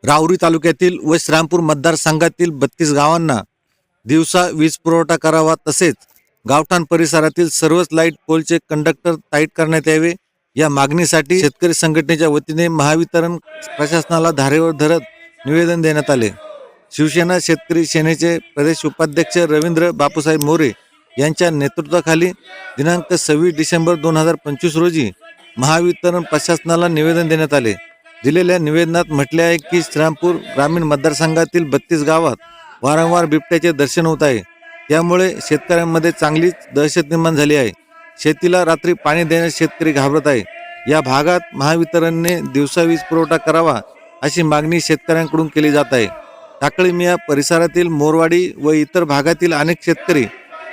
राहुरी तालुक्यातील व श्रीरामपूर मतदारसंघातील 32 गावांना दिवसा वीज पुरवठा करावा, तसेच गावठाण परिसरातील सर्वच लाईट पोलचे कंडक्टर टाईट करण्यात यावे या मागणीसाठी शेतकरी संघटनेच्या वतीने महावितरण प्रशासनाला धारेवर धरत निवेदन देण्यात आले। शिवसेना शेतकरी सेनेचे प्रदेश उपाध्यक्ष रवींद्र बापूसाहेब मोरे यांच्या नेतृत्वाखाली दिनांक 26 डिसेंबर 2025 रोजी महावितरण प्रशासनाला निवेदन देण्यात आले। दिलेल्या निवेदनात म्हटले आहे की श्रीरामपूर ग्रामीण मतदारसंघातील 32 गावात वारंवार बिबट्याचे दर्शन होत आहे। त्यामुळे शेतकऱ्यांमध्ये चांगलीच दहशत निर्माण झाली आहे। शेतीला रात्री पाणी देण्यास शेतकरी घाबरत आहे। या भागात महावितरणने दिवसा वीज पुरवठा करावा अशी मागणी शेतकऱ्यांकडून केली जात आहे। टाकळी मिया परिसरातील मोरवाडी व इतर भागातील अनेक शेतकरी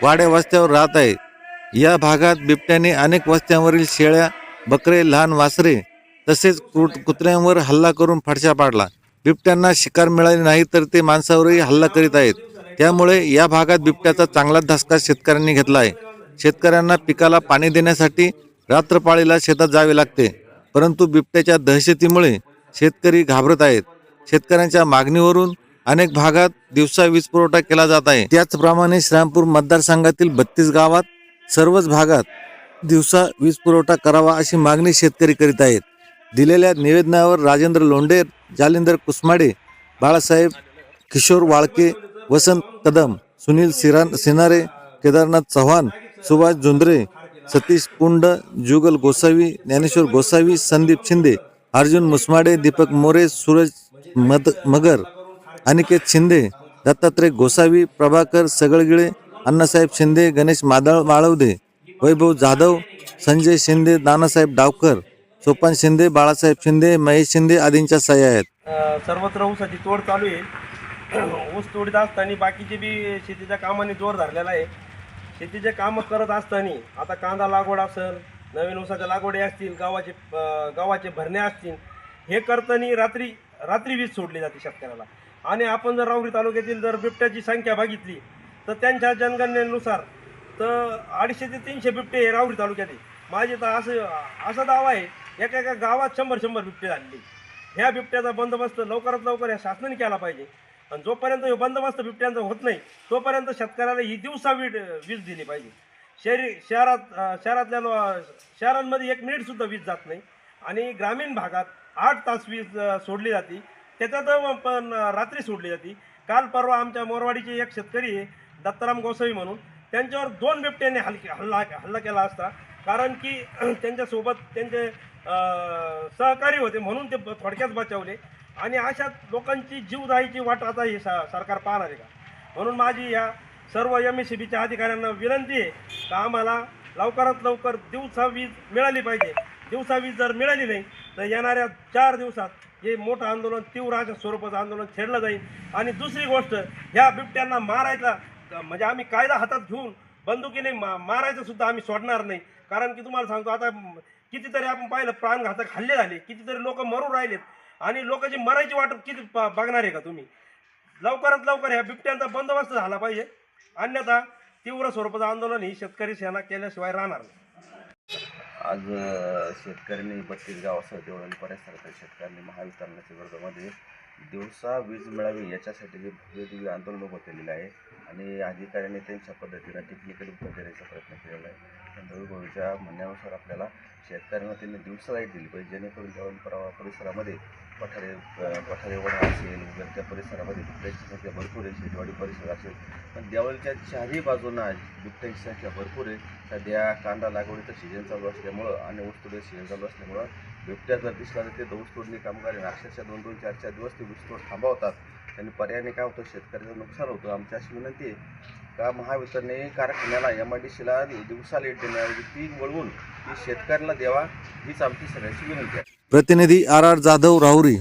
वाड्या वस्त्यावर राहत आहेत। या भागात बिबट्याने अनेक वस्त्यांवरील शेळ्या, बकरे, लहान वासरे तसेच कुत्र्यांवर हल्ला करून फडशा पाडला। बिबट्यांना शिकार मिळाली नाही तर ते माणसावरही हल्ला करीत आहेत। त्यामुळे या भागात बिबट्याचा चांगला धसका शेतकऱ्यांनी घेतला आहे। शेतकऱ्यांना पिकाला पाणी देण्यासाठी रात्रपाळीला शेतात जावे लागते, परंतु बिबट्याच्या दहशतीमुळे शेतकरी घाबरत आहेत। शेतकऱ्यांच्या मागणीवरून अनेक भागात दिवसा वीज पुरवठा केला जात आहे। त्याचप्रमाणे श्रीरामपूर मतदारसंघातील 32 गावात सर्वच भागात दिवसा वीज पुरवठा करावा अशी मागणी शेतकरी करीत आहेत। दिलेल्या निवेदनावर राजेंद्र लोंढे, जालिंदर कुसमाडे, बाळासाहेब किशोर वाळके, वसंत कदम, सुनील सिनारे, केदारनाथ चव्हाण, सुभाष जुंद्रे, सतीश पुंड, जुगल गोसावी, ज्ञानेश्वर गोसावी, संदीप शिंदे, अर्जुन मुसमाडे, दीपक मोरे, सूरज मगर, अनिकेत शिंदे, दत्तात्रय गोसावी, प्रभाकर सगळगिळे, अण्णासाहेब शिंदे, गणेश माळवदे, वैभव जाधव, संजय शिंदे, नानासाहेब डावकर, सोपान शिंदे, बाळासाहेब शिंदे, महेश शिंदे आदींच्या सह्या आहेत। सर्वत्र ऊसाची तोड चालू आहे। ऊस तोडीत असताना बाकीचे बी शेतीच्या कामाने जोर धरलेला आहे। शेतीचे कामं करत असताना आता कांदा लागवड असेल, नवीन ऊसाच्या लागवडी असतील, गावाचे भरणे असतील, हे करताना रात्री वीज सोडली जाते शेतकऱ्याला। आणि आपण जर राहुरी तालुक्यातील जर बिबट्याची संख्या बघितली तर त्यांच्या जनगणनेनुसार तर 250 ते 300 बिबटे हे राहुरी तालुक्यात आहे। माझे तर असा दावा आहे एका गावात 100 बिबटे झालेले। ह्या बिबट्याचा बंदोबस्त लवकरात लवकर या शासनाने केला पाहिजे। आणि जोपर्यंत हे बंदोबस्त बिबट्यांचा होत नाही तोपर्यंत शेतकऱ्याला ही दिवसा वीज दिली पाहिजे। शहरांमध्ये 1 मिनिटसुद्धा वीज जात नाही आणि ग्रामीण भागात 8 तास वीज सोडली जाते, त्याच्यात पण रात्री सोडली जाते। काल परवा आमच्या मोरवाडीचे एक शेतकरी आहे दत्ताराम गोसावी म्हणून, त्यांच्यावर 2 बिबट्यांनी हल्ला केला असता, कारण की त्यांच्यासोबत त्यांचे सहकारी होते म्हणून ते थोडक्यात बचावले। आणि अशा लोकांची जीव जायची वाट आता हे सरकार पाहणार आहे का? म्हणून माझी या सर्व MSEBच्या अधिकाऱ्यांना विनंती आहे की आम्हाला लवकरात लवकर दिवसा वीज मिळाली पाहिजे। दिवसा वीज जर मिळाली नाही तर येणाऱ्या 4 दिवसात हे मोठं आंदोलन, तीव्र अशा स्वरूपाचं आंदोलन छेडलं जाईल। आणि दुसरी गोष्ट, ह्या बिबट्यांना मारायचा म्हणजे आम्ही कायदा हातात घेऊन बंदुकीने मारायचं सुद्धा आम्ही सोडणार नाही। कारण की तुम्हाला सांगतो, आता कितीतरी आपण पाहिलं प्राणघातक हल्ले झाले, कितीतरी लोक मरून राहिलेत आणि लोकांची मरायची वाट किती बघणार आहे का तुम्ही? लवकरात लवकर ह्या बिबट्यांचा बंदोबस्त झाला पाहिजे, अन्यथा तीव्र स्वरूपाचं आंदोलन ही शेतकरी सेना केल्याशिवाय राहणार नाही। आज शेतकऱ्यांनी 32 गावासह देवळाली परिसरातील शेतकऱ्यांनी महावितरणाच्या विरोधामध्ये दिवसा वीज मिळावी याच्यासाठी हे भव्य आंदोलन उभं केलेलं आहे। आणि अधिकाऱ्यांनी त्यांच्या पद्धतीनं टेक्निकल उत्तर देण्याचा प्रयत्न केलेला आहे। दळूभाऊच्या म्हणण्यानुसार आपल्याला शेतकऱ्यांना त्यांनी दिवसा लाईट दिली पाहिजे, जेणेकरून देवळाली परिसरामध्ये पठारे वडा असेल वगैरे त्या परिसरामध्ये बिबट्यांची संख्या भरपूर आहे। शेतवाडी परिसर असेल, पण देवळीच्या चारही बाजूंना बिबट्यांची संख्या भरपूर आहे। सध्या कांदा लागवडीचं सीजन चालू असल्यामुळं आणि ऊसतोडीचं सीजन चालू असल्यामुळं बिबट्या जर दिसला तर ते ऊसतोडणी कामगार अक्षरशः 2-2, 4-4 दिवस ते ऊसतोड थांबवतात। आणि पर्यायाने काय होतं, शेतकऱ्याचं नुकसान होतं। आमची अशी विनंती आहे का महावितरणे कारखान्याला MIDCला दिवसा लाईट देण्याऐवजी ती वळवून ती शेतकऱ्याला द्यावा, हीच आमची सगळ्यांची विनंती आहे। प्रतिनिधी RR जाधव, राहुरी।